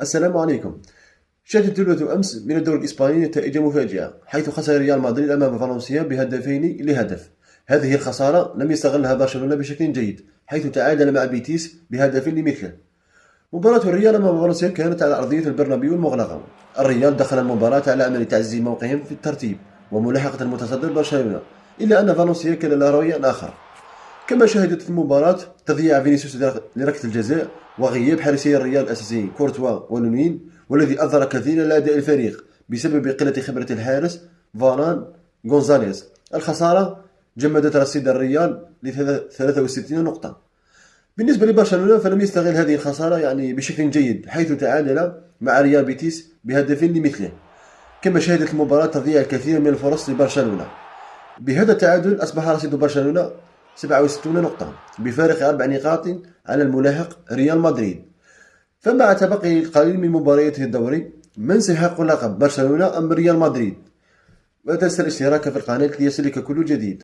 السلام عليكم. شهدت الجولة أمس من الدوري الإسباني نتائج مفاجئة، حيث خسر ريال مدريد أمام فالنسيا بهدفين لهدف. هذه الخسارة لم يستغلها برشلونة بشكل جيد، حيث تعادل مع بيتيس بهدف لمثله. مباراة الريال أمام فالنسيا كانت على أرضية البرنابيو المغلقة. الريال دخل المباراة على أمل تعزيز موقعهم في الترتيب وملاحقة المتصدر برشلونة، إلا أن فالنسيا كان له رأي آخر. كما شهدت المباراة تضييع فينيسيوس لركلة الجزاء وغياب حارسي الريال الأساسيين كورتوا ولونين، والذي أثر كثيرا على أداء الفريق بسبب قلة خبرة الحارس فاران غونزاليز. الخسارة جمدت رصيد الريال ل 63 نقطة. بالنسبة لبرشلونة فلم يستغل هذه الخسارة بشكل جيد، حيث تعادل مع ريال بيتيس بهدف لمثله. كما شهدت المباراة تضييع الكثير من الفرص لبرشلونة. بهذا التعادل أصبح رصيد برشلونة 67 نقطة بفارق 4 نقاط على الملاحق ريال مدريد. فمع تبقي القليل من مباريات الدوري، من سيحقق لقب برشلونة أم ريال مدريد؟ لا تنسى الاشتراك في القناة ليصلك كل جديد.